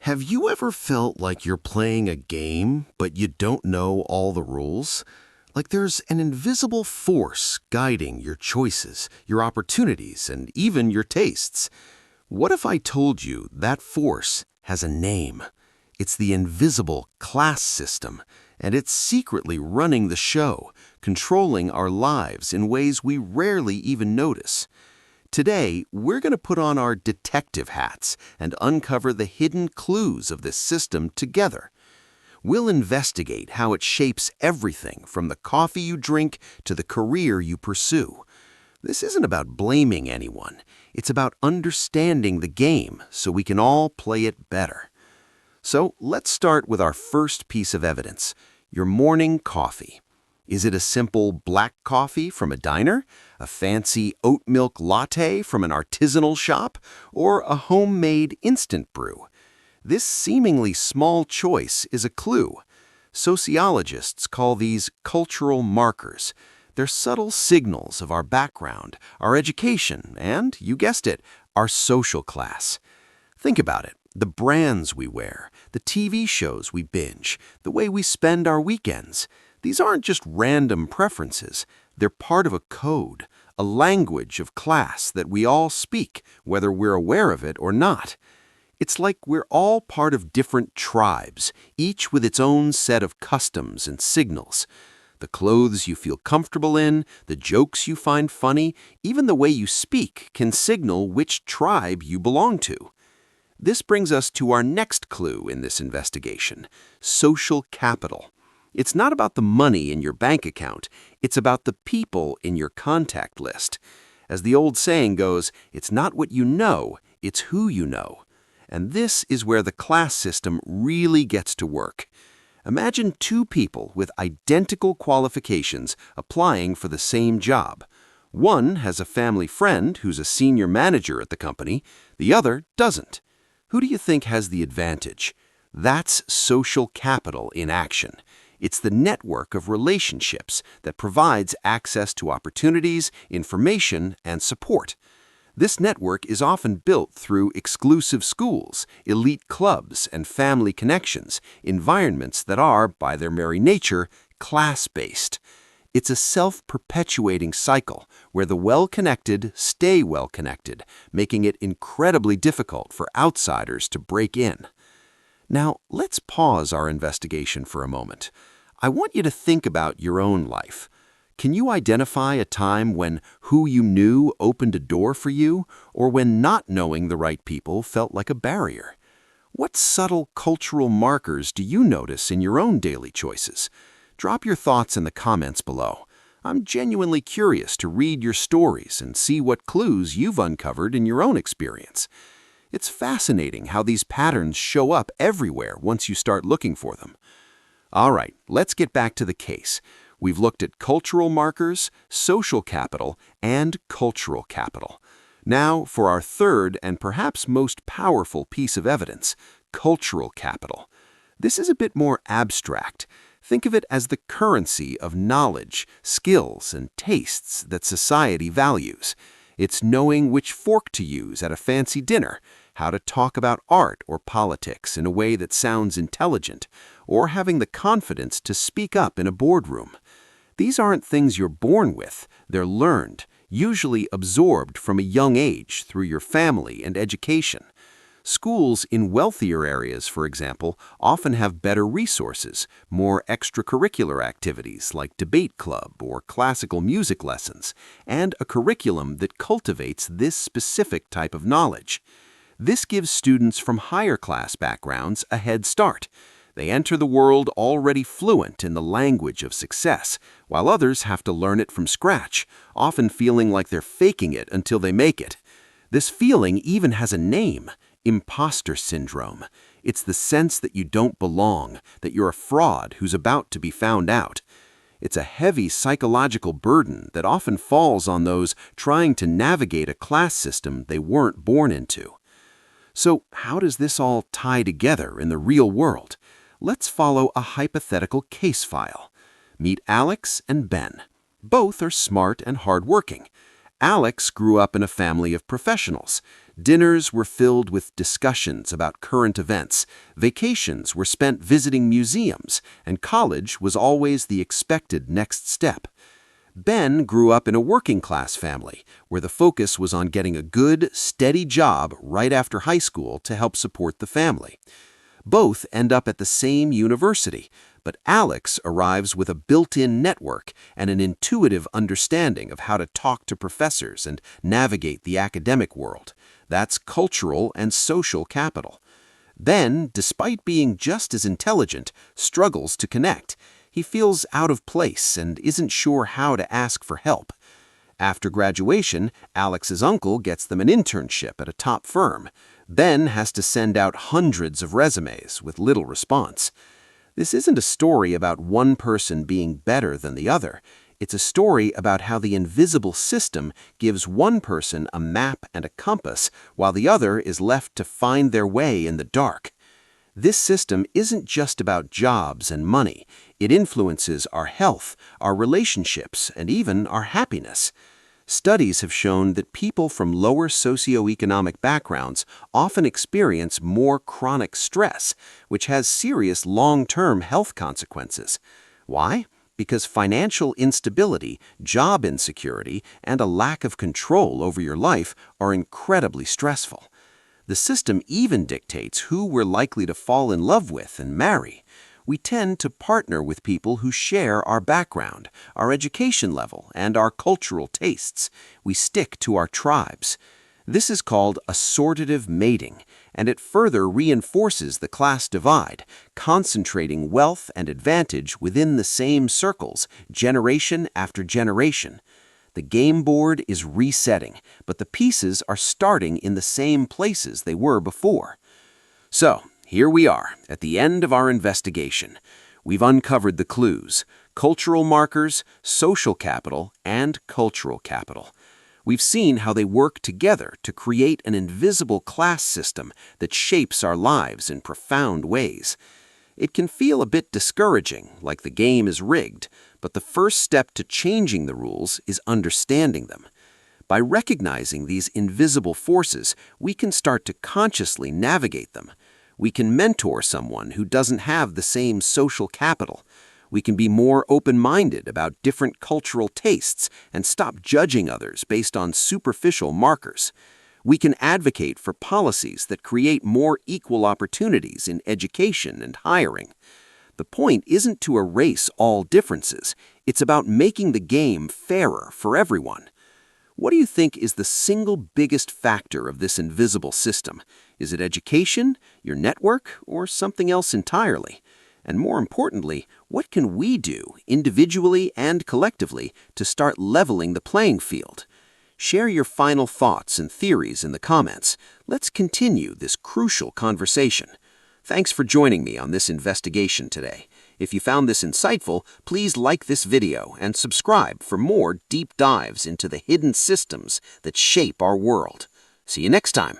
Have you ever felt like you're playing a game, but you don't know all the rules? Like there's an invisible force guiding your choices, your opportunities, and even your tastes. What if I told you that force has a name? It's the invisible class system, and it's secretly running the show, controlling our lives in ways we rarely even notice. Today, we're going to put on our detective hats and uncover the hidden clues of this system together. We'll investigate how it shapes everything from the coffee you drink to the career you pursue. This isn't about blaming anyone. It's about understanding the game so we can all play it better. So let's start with our first piece of evidence, your morning coffee. Is it a simple black coffee from a diner, a fancy oat milk latte from an artisanal shop, or a homemade instant brew? This seemingly small choice is a clue. Sociologists call these cultural markers. They're subtle signals of our background, our education, and, you guessed it, our social class. Think about it. The brands we wear, the TV shows we binge, the way we spend our weekends. These aren't just random preferences. They're part of a code, a language of class that we all speak, whether we're aware of it or not. It's like we're all part of different tribes, each with its own set of customs and signals. The clothes you feel comfortable in, the jokes you find funny, even the way you speak can signal which tribe you belong to. This brings us to our next clue in this investigation, social capital. It's not about the money in your bank account, it's about the people in your contact list. As the old saying goes, it's not what you know, it's who you know. And this is where the class system really gets to work. Imagine two people with identical qualifications applying for the same job. One has a family friend who's a senior manager at the company, the other doesn't. Who do you think has the advantage? That's social capital in action. It's the network of relationships that provides access to opportunities, information, and support. This network is often built through exclusive schools, elite clubs, and family connections, environments that are, by their very nature, class-based. It's a self-perpetuating cycle where the well-connected stay well-connected, making it incredibly difficult for outsiders to break in. Now, let's pause our investigation for a moment. I want you to think about your own life. Can you identify a time when who you knew opened a door for you, or when not knowing the right people felt like a barrier? What subtle cultural markers do you notice in your own daily choices? Drop your thoughts in the comments below. I'm genuinely curious to read your stories and see what clues you've uncovered in your own experience. It's fascinating how these patterns show up everywhere once you start looking for them. All right, let's get back to the case. We've looked at cultural markers, social capital, and cultural capital. Now for our third and perhaps most powerful piece of evidence, cultural capital. This is a bit more abstract. Think of it as the currency of knowledge, skills, and tastes that society values. It's knowing which fork to use at a fancy dinner, how to talk about art or politics in a way that sounds intelligent, or having the confidence to speak up in a boardroom. These aren't things you're born with, they're learned, usually absorbed from a young age through your family and education. Schools in wealthier areas, for example, often have better resources, more extracurricular activities like debate club or classical music lessons, and a curriculum that cultivates this specific type of knowledge. This gives students from higher class backgrounds a head start. They enter the world already fluent in the language of success, while others have to learn it from scratch, often feeling like they're faking it until they make it. This feeling even has a name: imposter syndrome. It's the sense that you don't belong, that you're a fraud who's about to be found out. It's a heavy psychological burden that often falls on those trying to navigate a class system they weren't born into. So how does this all tie together in the real world? Let's follow a hypothetical case file. Meet Alex and Ben. Both are smart and hardworking. Alex grew up in a family of professionals. Dinners were filled with discussions about current events, vacations were spent visiting museums, and college was always the expected next step. Ben grew up in a working-class family, where the focus was on getting a good, steady job right after high school to help support the family. Both end up at the same university, but Alex arrives with a built-in network and an intuitive understanding of how to talk to professors and navigate the academic world. That's cultural and social capital. Ben, despite being just as intelligent, struggles to connect. He feels out of place and isn't sure how to ask for help. After graduation, Alex's uncle gets them an internship at a top firm. Ben has to send out hundreds of resumes with little response. This isn't a story about one person being better than the other. It's a story about how the invisible system gives one person a map and a compass, while the other is left to find their way in the dark. This system isn't just about jobs and money. It influences our health, our relationships, and even our happiness. Studies have shown that people from lower socioeconomic backgrounds often experience more chronic stress, which has serious long-term health consequences. Why? Because financial instability, job insecurity, and a lack of control over your life are incredibly stressful. The system even dictates who we're likely to fall in love with and marry. We tend to partner with people who share our background, our education level, and our cultural tastes. We stick to our tribes. This is called assortative mating, and it further reinforces the class divide, concentrating wealth and advantage within the same circles, generation after generation. The game board is resetting, but the pieces are starting in the same places they were before. So, here we are, at the end of our investigation. We've uncovered the clues: cultural markers, social capital, and cultural capital. We've seen how they work together to create an invisible class system that shapes our lives in profound ways. It can feel a bit discouraging, like the game is rigged, but the first step to changing the rules is understanding them. By recognizing these invisible forces, we can start to consciously navigate them. We can mentor someone who doesn't have the same social capital. We can be more open-minded about different cultural tastes and stop judging others based on superficial markers. We can advocate for policies that create more equal opportunities in education and hiring. The point isn't to erase all differences. It's about making the game fairer for everyone. What do you think is the single biggest factor of this invisible system? Is it education, your network, or something else entirely? And more importantly, what can we do, individually and collectively, to start leveling the playing field? Share your final thoughts and theories in the comments. Let's continue this crucial conversation. Thanks for joining me on this investigation today. If you found this insightful, please like this video and subscribe for more deep dives into the hidden systems that shape our world. See you next time.